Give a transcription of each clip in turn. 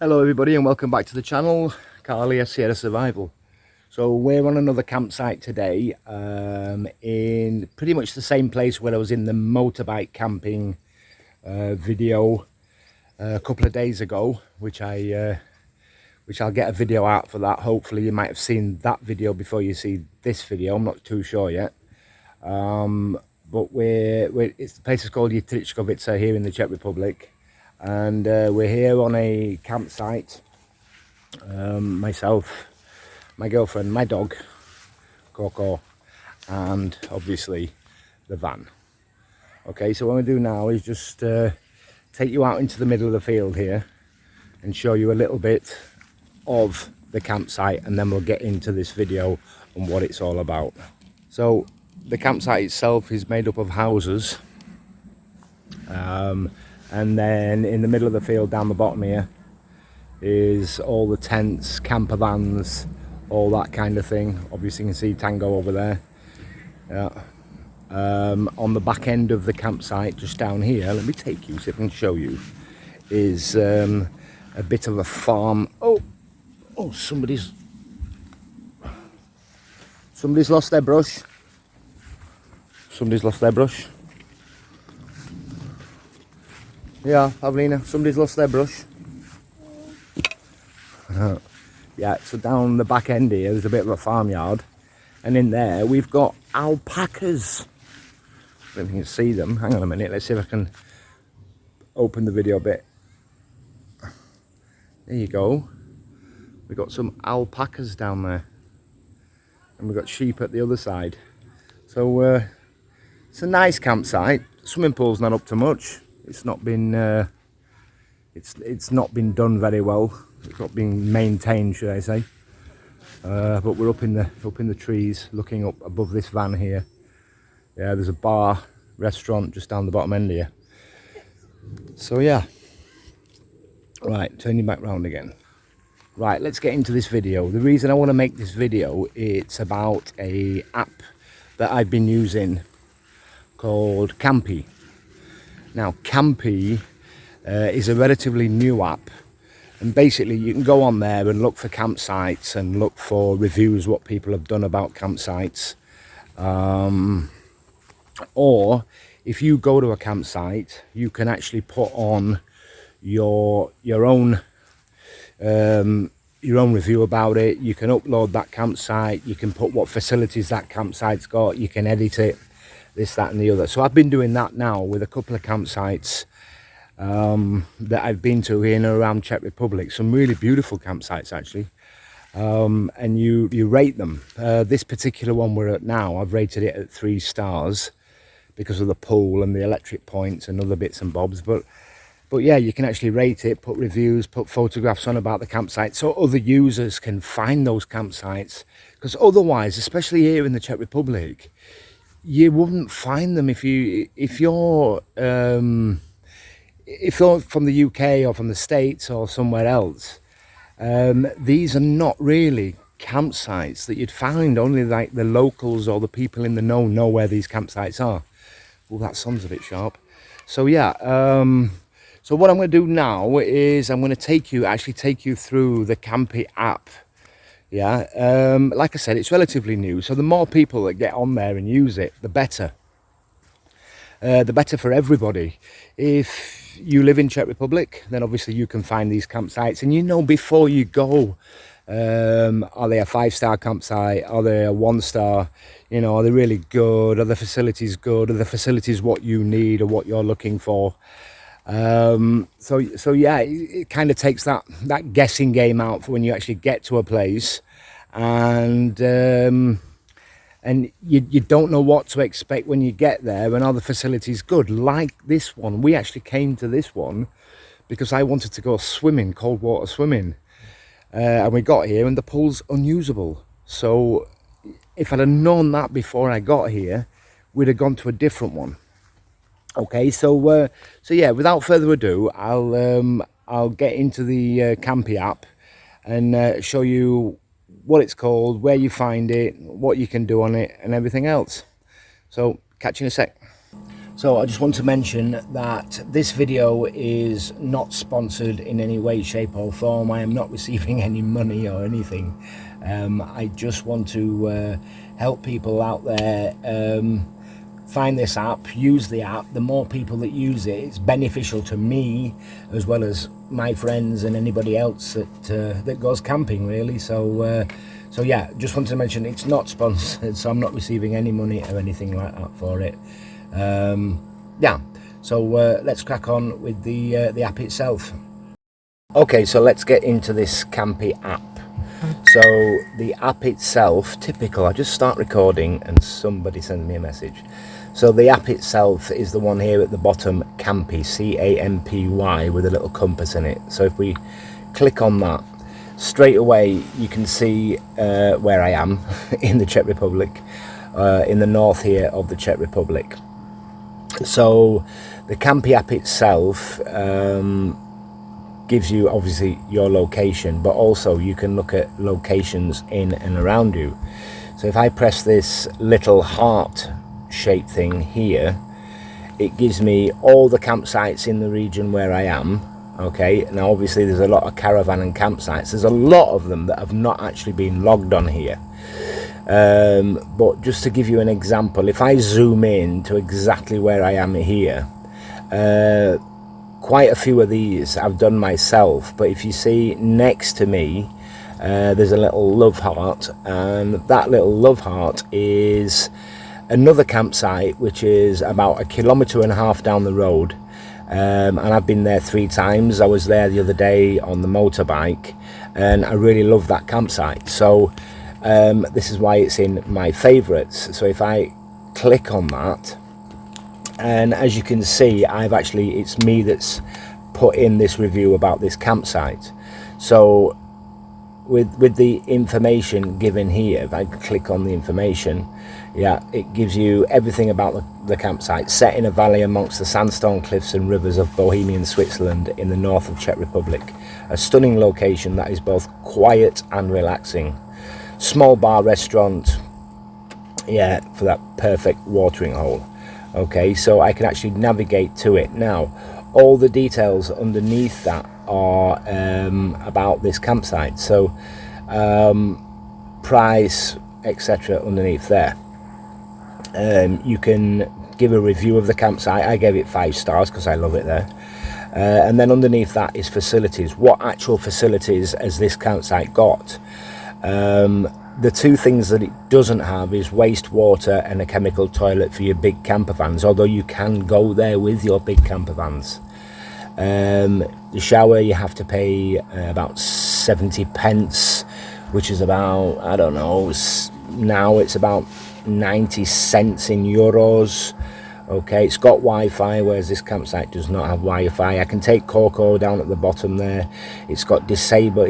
Hello everybody and welcome back to the channel, Carly Sierra Survival. So we're on another campsite today in pretty much the same place where I was in the motorbike camping video a couple of days ago, which I'll get a video out for that. Hopefully you might have seen that video before you see this video. I'm not too sure yet. But the place is called Yitrichkovica here in the Czech Republic. And we're here on a campsite, myself, my girlfriend, my dog, Coco, and obviously the van. Okay, so what I'm going to do now is just take you out into the middle of the field here and show you a little bit of the campsite, and then we'll get into this video and what it's all about. So the campsite itself is made up of houses. And then in the middle of the field down the bottom here is all the tents, camper vans, all that kind of thing. Obviously you can see Tango over there. Yeah. On the back end of the campsite, just down here, let me take you, see if I can show you, is a bit of a farm. Oh, somebody's lost their brush. Somebody's lost their brush. Yeah, Pavlina, somebody's lost their brush. Yeah, so down the back end here, there's a bit of a farmyard. And in there, we've got alpacas. I don't know if you can see them. Hang on a minute, let's see if I can open the video a bit. There you go. We've got some alpacas down there. And we've got sheep at the other side. So, it's a nice campsite. Swimming pool's not up to much. It's not been it's not been done very well. It's not been maintained, should I say? But we're up in the trees, looking up above this van here. Yeah, there's a bar, restaurant just down the bottom end here. So yeah. Right, turn you back round again. Right, let's get into this video. The reason I want to make this video, it's about a app that I've been using called CAMPY. Now, CAMPY is a relatively new app, and basically you can go on there and look for campsites and look for reviews, what people have done about campsites. Or if you go to a campsite, you can actually put on your own review about it. You can upload that campsite, you can put what facilities that campsite's got, you can edit it, this, that and the other. So I've been doing that now with a couple of campsites that I've been to in and around Czech Republic. Some really beautiful campsites actually. And you rate them. This particular one we're at now, I've rated it at 3 stars because of the pool and the electric points and other bits and bobs. But yeah, you can actually rate it, put reviews, put photographs on about the campsite so other users can find those campsites. Because otherwise, especially here in the Czech Republic, you wouldn't find them if you're from the UK or from the States or somewhere else. These are not really campsites that you'd find. Only like the locals or the people in the know where these campsites are. Oh, that sun's a bit sharp. So yeah, so what I'm going to do now is I'm going to actually take you through the CAMPY app. Yeah, like I said, it's relatively new, so the more people that get on there and use it, the better. The better for everybody. If you live in Czech Republic, then obviously you can find these campsites, and you know before you go, are they a 5-star campsite? Are they a 1-star? You know, are they really good? Are the facilities good? Are the facilities what you need or what you're looking for? So yeah, it kind of takes that guessing game out for when you actually get to a place, and you don't know what to expect when you get there, and are the facilities good? Like this one, we actually came to this one because I wanted to go swimming, cold water swimming, and we got here and the pool's unusable. So if I'd have known that before I got here, we'd have gone to a different one. Okay, so yeah, without further ado, I'll get into the CAMPY app and show you what it's called, where you find it, what you can do on it, and everything else. So catch you in a sec. So I just want to mention that this video is not sponsored in any way, shape or form. I am not receiving any money or anything. I just want to help people out there find this app, use the app. The more people that use it, it's beneficial to me as well as my friends and anybody else that goes camping, really. So yeah, just wanted to mention it's not sponsored, so I'm not receiving any money or anything like that for it. Yeah, so let's crack on with the app itself. Okay, so let's get into this CAMPY app. So the app itself, typical, I just start recording and somebody sends me a message. So the app itself is the one here at the bottom, CAMPY, C-A-M-P-Y, with a little compass in it. So if we click on that, straight away you can see where I am in the Czech Republic, in the north here of the Czech Republic. So the CAMPY app itself gives you obviously your location, but also you can look at locations in and around you. So if I press this little heart shaped thing here, it gives me all the campsites in the region where I am. Okay, now obviously there's a lot of caravan and campsites. There's a lot of them that have not actually been logged on here. But just to give you an example, if I zoom in to exactly where I am here, quite a few of these I've done myself, but if you see next to me, there's a little love heart, and that little love heart is another campsite which is about 1.5 kilometers down the road, and I've been there 3 times. I was there the other day on the motorbike, and I really love that campsite. So this is why it's in my favorites. So if I click on that, and as you can see, it's me that's put in this review about this campsite. So with the information given here, if I click on the information, yeah, it gives you everything about the campsite. Set in a valley amongst the sandstone cliffs and rivers of Bohemian Switzerland in the north of Czech Republic. A stunning location that is both quiet and relaxing. Small bar restaurant, yeah, for that perfect watering hole. Okay, so I can actually navigate to it. Now, all the details underneath that are about this campsite. So price, etc. underneath there. You can give a review of the campsite. I gave it 5 stars because I love it there. And then underneath that is facilities. What actual facilities has this campsite got? The 2 things that it doesn't have is wastewater and a chemical toilet for your big camper vans, although you can go there with your big camper vans. The shower, you have to pay about 70 pence, which is about, I don't know, now it's about 90 cents in euros. Okay, it's got Wi-Fi, whereas this campsite does not have Wi-Fi. I can take Coco down at the bottom there. It's got disable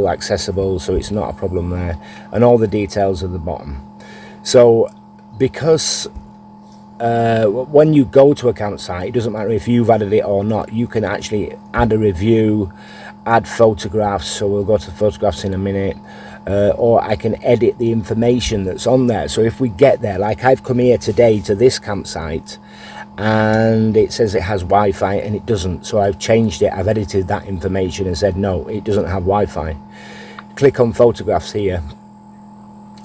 accessible, so it's not a problem there. And all the details at the bottom. So because when you go to a campsite, it doesn't matter if you've added it or not, you can actually add a review, add photographs. So we'll go to photographs in a minute. Or I can edit the information that's on there. So if we get there, like I've come here today to this campsite and it says it has Wi-Fi and it doesn't, so I've changed it, I've edited that information and said no, it doesn't have Wi-Fi. Click on photographs here.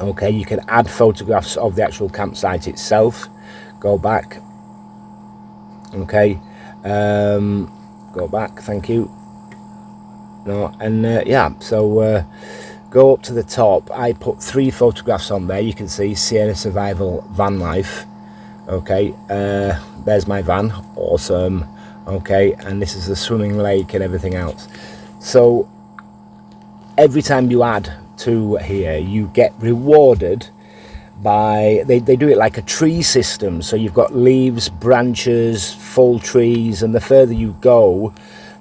Okay, you can add photographs of the actual campsite itself. Go back. Okay, go back, thank you. No, and yeah, so go up to the top. I put 3 photographs on there. You can see Sierra Survival Van Life. Okay, there's my van, awesome. Okay, and this is the swimming lake and everything else. So every time you add to here, you get rewarded by, they do it like a tree system. So you've got leaves, branches, full trees, and the further you go,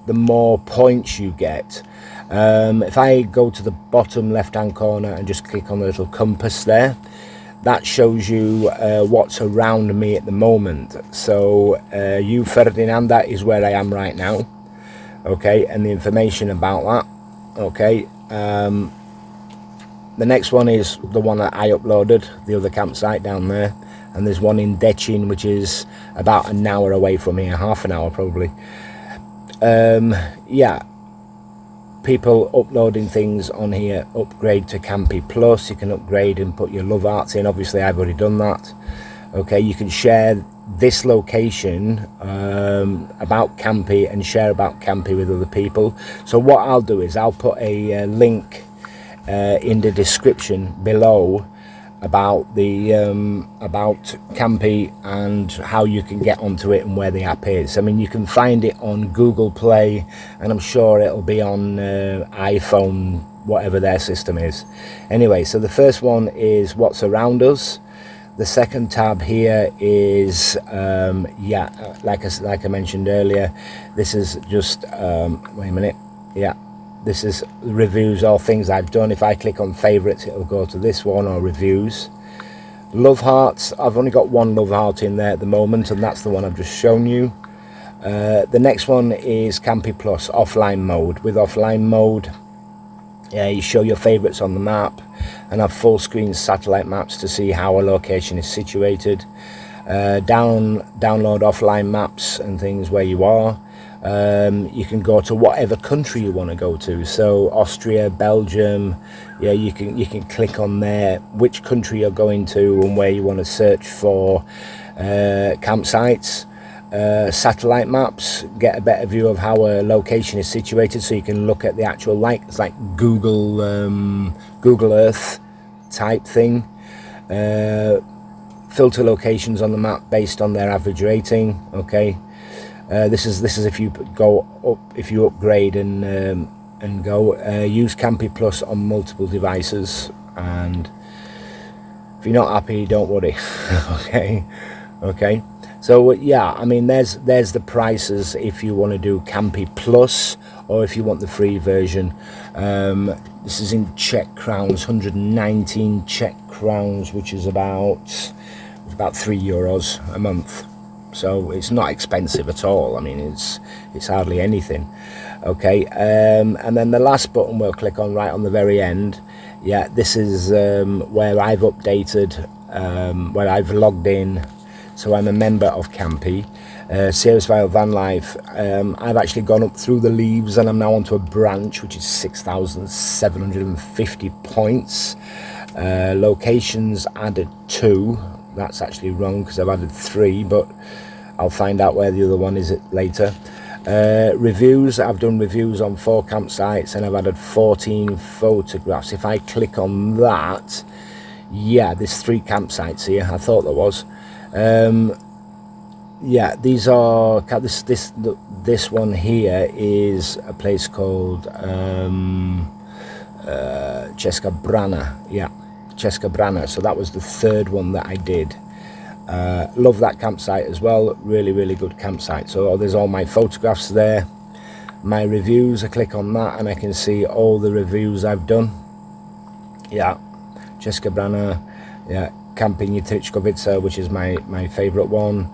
the more points you get. If I go to the bottom left hand corner and just click on the little compass there, that shows you what's around me at the moment. So you Ferdinand, that is where I am right now. Okay, and the information about that. Okay, the next one is the one that I uploaded, the other campsite down there, and there's one in Dechin, which is about an hour away from here, half an hour probably. Yeah, people uploading things on here. Upgrade to CAMPY Plus. You can upgrade and put your love arts in. Obviously I've already done that. Okay, you can share this location about CAMPY and share about CAMPY with other people. So what I'll do is I'll put a link in the description below about the about CAMPY and how you can get onto it and where the app is. I mean, you can find it on Google Play, and I'm sure it'll be on iPhone, whatever their system is. Anyway, so the first one is what's around us. The second tab here is yeah, like I mentioned earlier, this is just wait a minute, yeah, this is reviews or things I've done. If I click on favorites, it'll go to this one, or reviews. Love hearts, I've only got one love heart in there at the moment, and that's the one I've just shown you. The next one is CAMPY Plus offline mode. With offline mode, yeah, you show your favorites on the map and have full screen satellite maps to see how a location is situated. Download offline maps and things where you are. You can go to whatever country you want to go to, so Austria, Belgium, yeah, you can click on there which country you're going to and where you want to search for campsites. Satellite maps, get a better view of how a location is situated, so you can look at the actual, it's like Google Earth type thing. Filter locations on the map based on their average rating. Okay, this is if you go up, if you upgrade and go use CAMPY Plus on multiple devices, and if you're not happy, don't worry. Okay. So yeah, I mean, there's the prices if you want to do CAMPY Plus, or if you want the free version. This is in Czech crowns, 119 Czech crowns, which is about €3 a month. So it's not expensive at all. I mean, it's hardly anything. Okay, and then the last button we'll click on right on the very end. Yeah, this is where I've updated, where I've logged in. So I'm a member of CAMPY, Searsville Van Life. I've actually gone up through the leaves, and I'm now onto a branch, which is 6,750 points. Locations added 2. That's actually wrong because I've added 3, but I'll find out where the other one is later. Reviews, I've done reviews on 4 campsites, and I've added 14 photographs. If I click on that, yeah, there's 3 campsites here. I thought there was. Yeah, these are this one here is a place called Česká Brana. Yeah, Česká Brana. So that was the 3rd one that I did. Love that campsite as well. Really good campsite. So there's all my photographs there, my reviews. I click on that and I can see all the reviews I've done. Yeah, Česká Brana. Yeah, Camping Jitričkovice, which is my favorite one.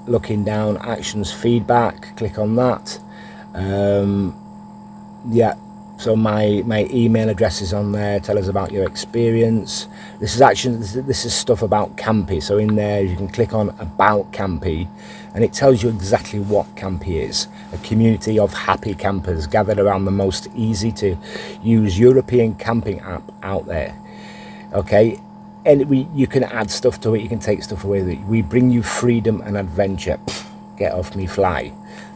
Looking down, actions, feedback, click on that. Yeah, so my email address is on there. Tell us about your experience. This is stuff about CAMPY. So in there you can click on about CAMPY, and it tells you exactly what CAMPY is. A community of happy campers gathered around the most easy to use European camping app out there. Okay, and you can add stuff to it, you can take stuff away with it. We bring you freedom and adventure. Get off me fly.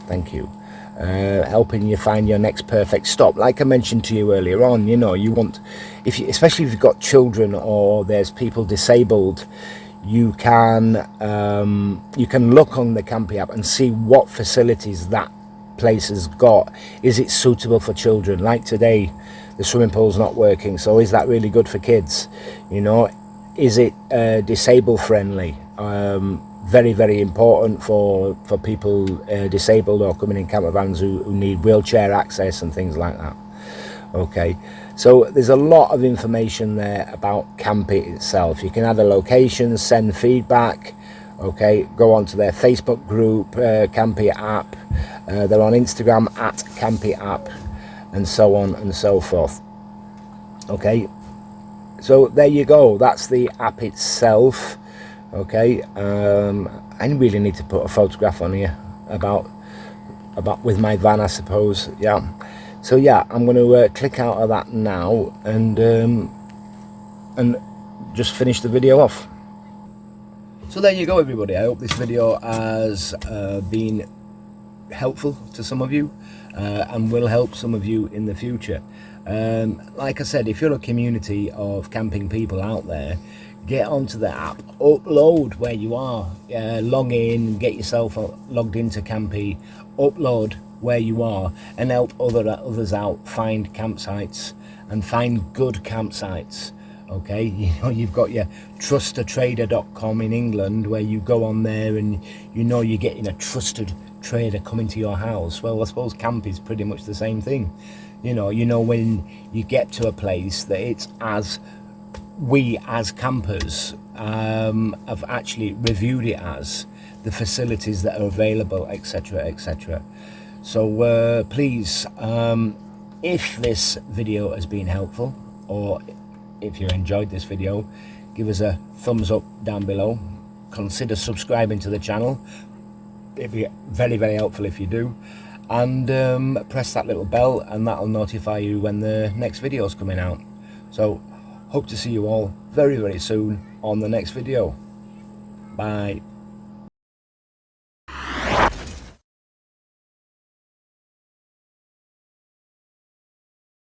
Thank you. Helping you find your next perfect stop. Like I mentioned to you earlier on, you know, you want, especially if you've got children or there's people disabled, you can look on the CAMPY app and see what facilities that place has got. Is it suitable for children? Like today, the swimming pool's not working, so is that really good for kids? You know, is it disabled friendly? Very important for people disabled or coming in camper vans who need wheelchair access and things like that. Okay, so there's a lot of information there about CAMPY itself. You can add a location, send feedback. Okay, go on to their Facebook group, CAMPY App. They're on Instagram at CAMPY App, and so on and so forth. Okay, So there you go, that's the app itself. Okay, I really need to put a photograph on here about with my van, I suppose. Yeah, so yeah, I'm going to click out of that now and just finish the video off. So there you go, everybody. I hope this video has been helpful to some of you and will help some of you in the future. Like I said, if you're a community of camping people out there, get onto the app, upload where you are, log in, get yourself logged into CAMPY, upload where you are, and help others out find campsites and find good campsites. Okay, you know, you've got your trustatrader.com in England, where you go on there and you know you're getting a trusted trader coming to your house. Well, I suppose camp is pretty much the same thing. You know when you get to a place that it's as we as campers have actually reviewed it as, the facilities that are available, etc, etc. So please, if this video has been helpful, or if you enjoyed this video, give us a thumbs up down below. Consider subscribing to the channel. It'd be very, very helpful if you do. And press that little bell, and that'll notify you when the next video is coming out. So hope to see you all very, very soon on the next video. Bye.